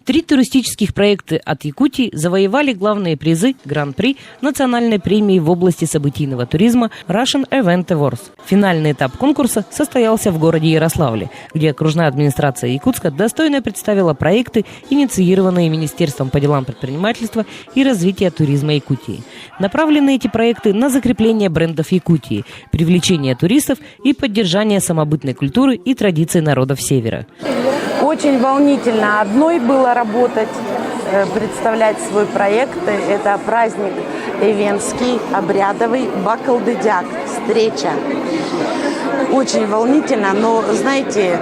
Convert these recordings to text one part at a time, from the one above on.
3 туристических проекта от Якутии завоевали главные призы Гран-при национальной премии в области событийного туризма Russian Event Awards. Финальный этап конкурса состоялся в городе Ярославле, где окружная администрация Якутска достойно представила проекты, инициированные Министерством по делам предпринимательства и развития туризма Якутии. Направлены эти проекты на закрепление брендов Якутии, привлечение туристов и поддержание самобытной культуры и традиций народов Севера. Очень волнительно одной было работать, представлять свой проект. Это праздник эвенский, обрядовый, Бакалдыдяк, встреча. Очень волнительно, но, знаете,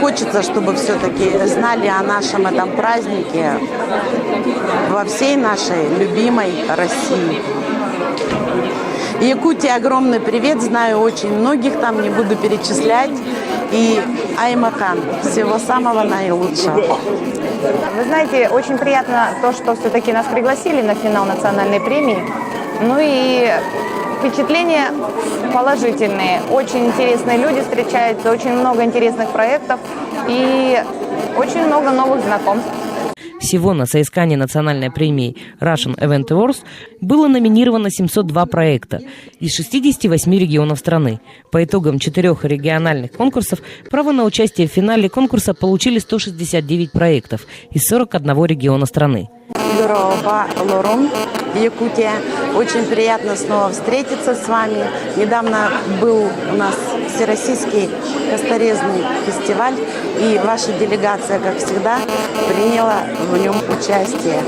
хочется, чтобы все-таки знали о нашем этом празднике во всей нашей любимой России. Якутии огромный привет, знаю очень многих там, не буду перечислять. И Аймахан, всего самого наилучшего. Вы знаете, очень приятно то, что все-таки нас пригласили на финал национальной премии. Ну и впечатления положительные. Очень интересные люди встречаются, очень много интересных проектов и очень много новых знакомств. Всего на соискание национальной премии Russian Event Awards было номинировано 702 проекта из 68 регионов страны. По итогам 4 региональных конкурсов право на участие в финале конкурса получили 169 проектов из 41 региона страны. Здорово, Лорум, Якутия. Очень приятно снова встретиться с вами. Недавно был у нас Всероссийский косторезный фестиваль, и ваша делегация, как всегда, приняла в нем участие.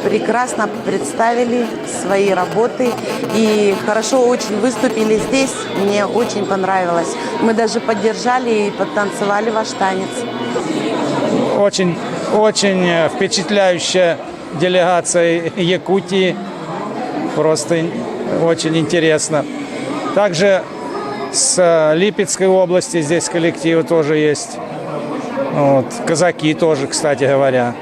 Прекрасно представили свои работы и хорошо очень выступили здесь. Мне очень понравилось. Мы даже поддержали и подтанцевали ваш танец. Очень впечатляющая делегация Якутии. Просто очень интересно. Также с Липецкой области здесь коллективы тоже есть. Вот. Казаки тоже, кстати говоря.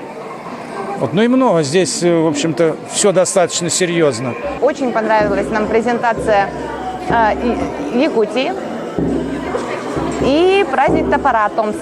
Вот. Ну и много. Здесь, в общем-то, все достаточно серьезно. Очень понравилась нам презентация Якутии и праздник топора Томск.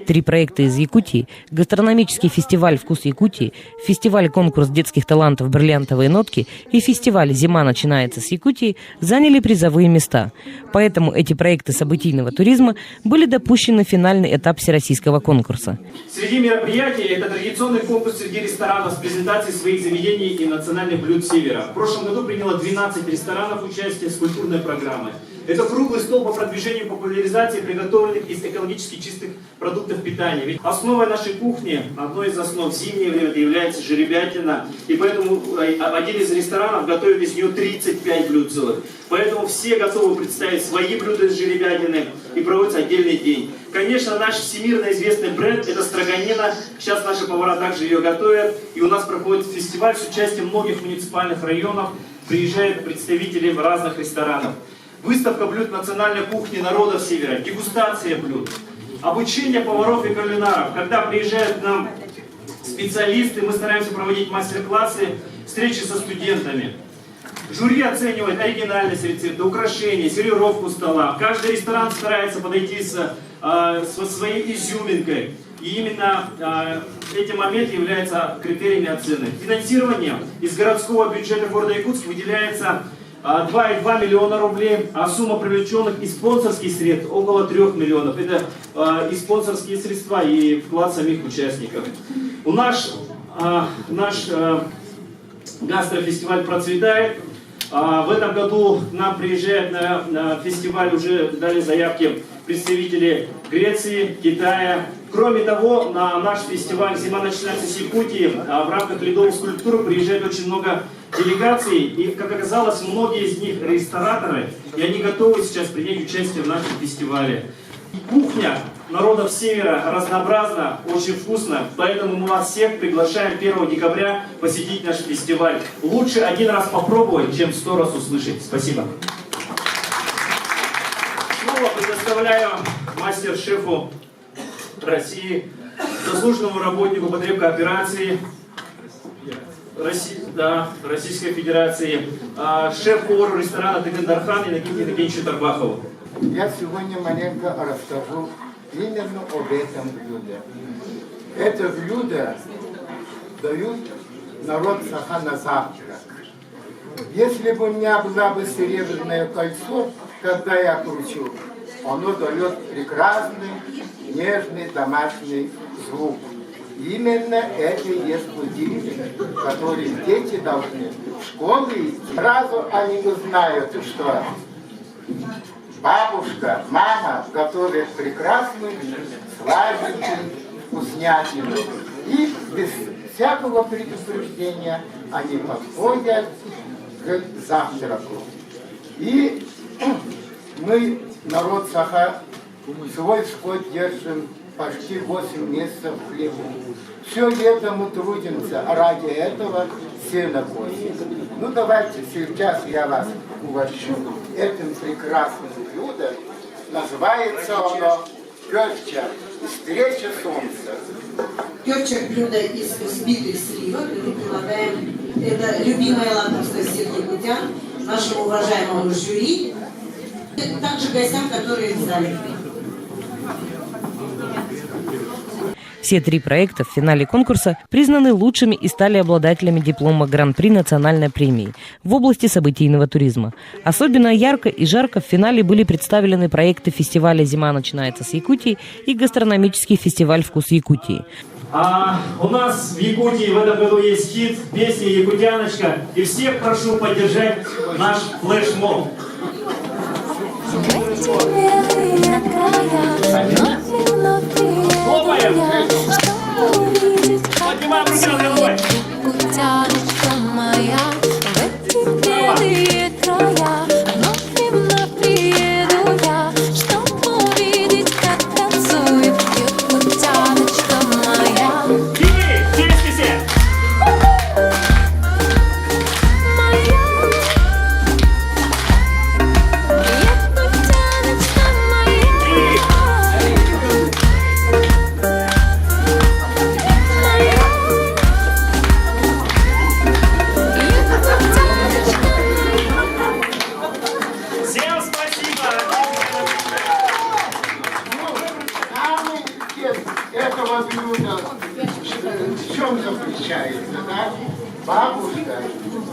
3 проекта из Якутии, гастрономический фестиваль «Вкус Якутии», фестиваль-конкурс детских талантов «Бриллиантовые нотки» и фестиваль «Зима начинается с Якутии» заняли призовые места. Поэтому эти проекты событийного туризма были допущены в финальный этап всероссийского конкурса. Среди мероприятий это традиционный конкурс среди ресторанов с презентацией своих заведений и национальных блюд Севера. В прошлом году приняло 12 ресторанов участие с культурной программой. Это круглый стол по продвижению и популяризации приготовленных из экологически чистых продуктов питания. Ведь основой нашей кухни, одной из основ в зимнее время, является жеребятина. И поэтому один из ресторанов готовит из нее 35 блюд целых. Поэтому все готовы представить свои блюда из жеребятины и проводится отдельный день. Конечно, наш всемирно известный бренд – это строганина. Сейчас наши повара также ее готовят. И у нас проходит фестиваль с участием многих муниципальных районов. Приезжают представители разных ресторанов. Выставка блюд национальной кухни народов Севера, дегустация блюд, обучение поваров и кулинаров. Когда приезжают к нам специалисты, мы стараемся проводить мастер-классы, встречи со студентами. Жюри оценивает оригинальность рецепта, украшения, сервировку стола. Каждый ресторан старается подойти со своей изюминкой. И именно эти моменты являются критериями оценки. Финансирование из городского бюджета города Якутск выделяется 2,2 миллиона рублей, а сумма привлеченных и спонсорских средств около 3 миллионов. Это и спонсорские средства, и вклад самих участников. Наш гастрофестиваль процветает. В этом году к нам приезжают на фестиваль, уже дали заявки представители Греции, Китая. Кроме того, на наш фестиваль «Зима начинается с Якутии» в рамках ледовой скульптуры приезжает очень много делегаций. И, как оказалось, многие из них рестораторы, и они готовы сейчас принять участие в нашем фестивале. Кухня народов Севера разнообразна, очень вкусно, поэтому мы вас всех приглашаем 1 декабря посетить наш фестиваль. Лучше один раз попробовать, чем 100 раз услышать. Спасибо. Снова предоставляю мастер-шефу России, заслуженному работнику потребкооперации Российской Федерации, шеф-повару ресторана Тыгандархан Иннокентию Иннокентьевичу Тарбахову. Я сегодня маленько расскажу именно об этом блюде. Это блюдо дают народ Саха на завтрак. Если бы у меня было бы серебряное кольцо, когда я кручу, оно дает прекрасный, нежный домашний звук. Именно это и есть будильник, который дети должны в школу идти. Сразу они узнают, что бабушка, мама готовят прекрасную, сладенькую вкуснятину. И без всякого предупреждения они подходят к завтраку. И мы, народ Саха, свой скот держим почти 8 месяцев в хлебу. Все лето мы трудимся, а ради этого сено косим. Ну давайте сейчас я вас угощу этим прекрасным блюдом. Называется оно пёрча, встреча солнца. Пёрча — блюдо из взбитых сливок. Мы предлагаем это любимое лакомство всех якутян, нашему уважаемому жюри, также гостям, которые в зале. Все 3 проекта в финале конкурса признаны лучшими и стали обладателями диплома Гран-при национальной премии в области событийного туризма. Особенно ярко и жарко в финале были представлены проекты фестиваля «Зима начинается с Якутии» и гастрономический фестиваль «Вкус Якутии». У нас в Якутии в этом году есть хит, песня «Якутяночка». И всех прошу поддержать наш флешмоб. Поднимаем руки над головой. Якутяночка моя, в эти белые края вновь и вновь приеду я, чтоб увидеть, как танцует якутяночка моя. Девочки все! Этого блюда в чем заключается, да? Бабушка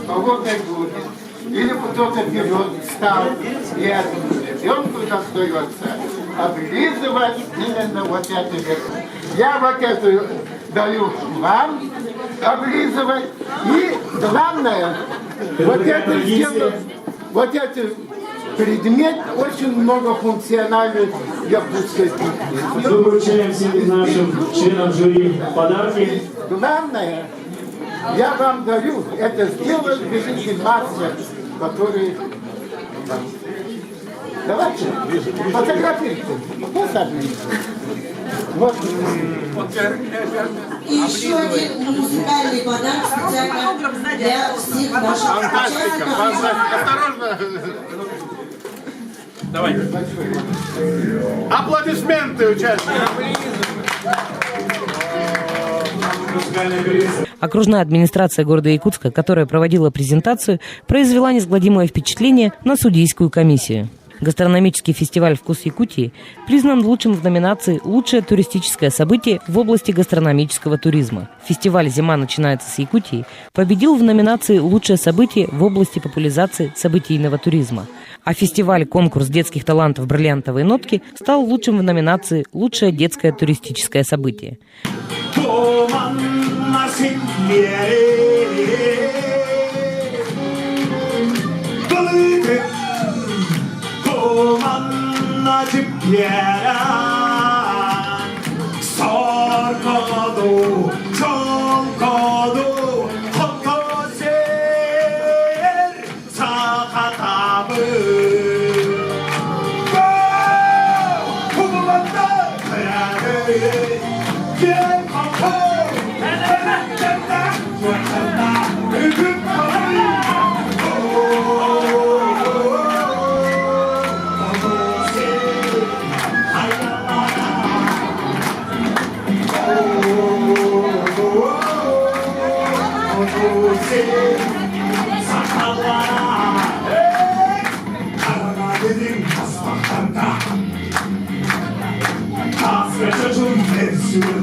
кого-то любит, или кто-то берет, встал, и этому ребенку достается облизывать именно вот это вверху. Я вот эту даю вам облизывать, и главное, вот это сделать, вот это предмет очень многофункциональный якутской кухни. Мы вручаем всем нашим членам жюри подарки. Главное, я вам дарю, это сделать великий мастер, который... Давайте, фотографируйте. Вот. И еще один музыкальный подарок специально для всех наших участников. Осторожно! Давай. Аплодисменты участникам! Окружная администрация города Якутска, которая проводила презентацию, произвела неизгладимое впечатление на судейскую комиссию. Гастрономический фестиваль «Вкус Якутии» признан лучшим в номинации «Лучшее туристическое событие в области гастрономического туризма». Фестиваль «Зима начинается с Якутии» победил в номинации «Лучшее событие в области популяризации событийного туризма». А фестиваль-конкурс детских талантов «Бриллиантовые нотки» стал лучшим в номинации «Лучшее детское туристическое событие».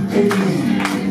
That's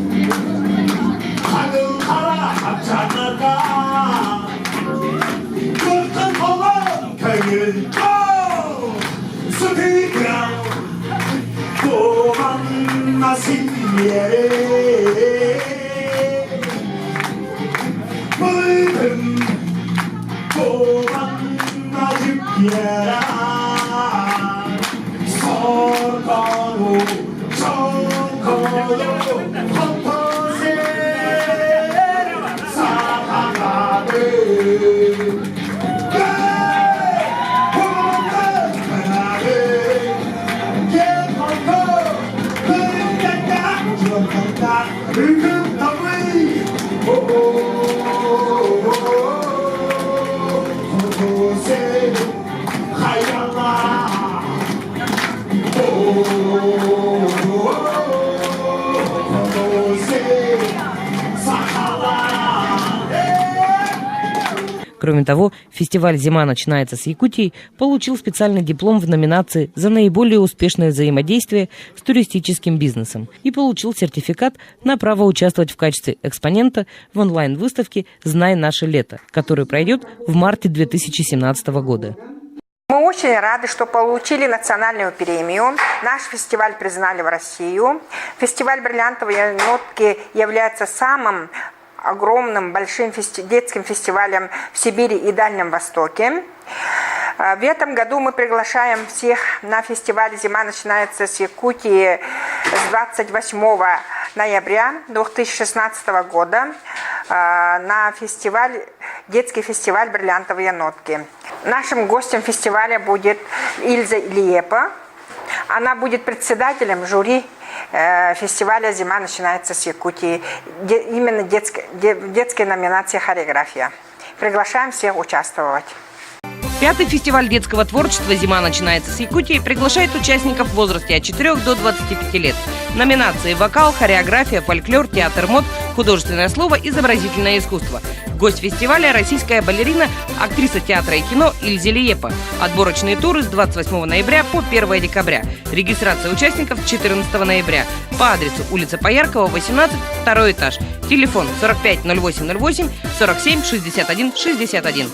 Кроме того, фестиваль «Зима начинается с Якутии» получил специальный диплом в номинации «За наиболее успешное взаимодействие с туристическим бизнесом» и получил сертификат на право участвовать в качестве экспонента в онлайн-выставке «Знай наше лето», которая пройдет в марте 2017 года. Мы очень рады, что получили национальную премию. Наш фестиваль признали в Россию. Фестиваль «Бриллиантовые нотки» является самым огромным, большим детским фестивалем в Сибири и Дальнем Востоке. В этом году мы приглашаем всех на фестиваль «Зима начинается с Якутии» с 28 ноября 2016 года на детский фестиваль «Бриллиантовые нотки». Нашим гостем фестиваля будет Ильза Лиепа. Она будет председателем жюри фестиваля «Зима начинается с Якутии», именно детской номинации «Хореография». Приглашаем всех участвовать. Пятый фестиваль детского творчества «Зима начинается с Якутии» приглашает участников в возрасте от 4 до 25 лет. Номинации: вокал, хореография, фольклор, театр мод, художественное слово, изобразительное искусство. Гость фестиваля – российская балерина, актриса театра и кино Ильза Лиепа. Отборочные туры с 28 ноября по 1 декабря. Регистрация участников 14 ноября. По адресу улица Пояркова, 18, 2 этаж. Телефон 45 08 08 47 61 61.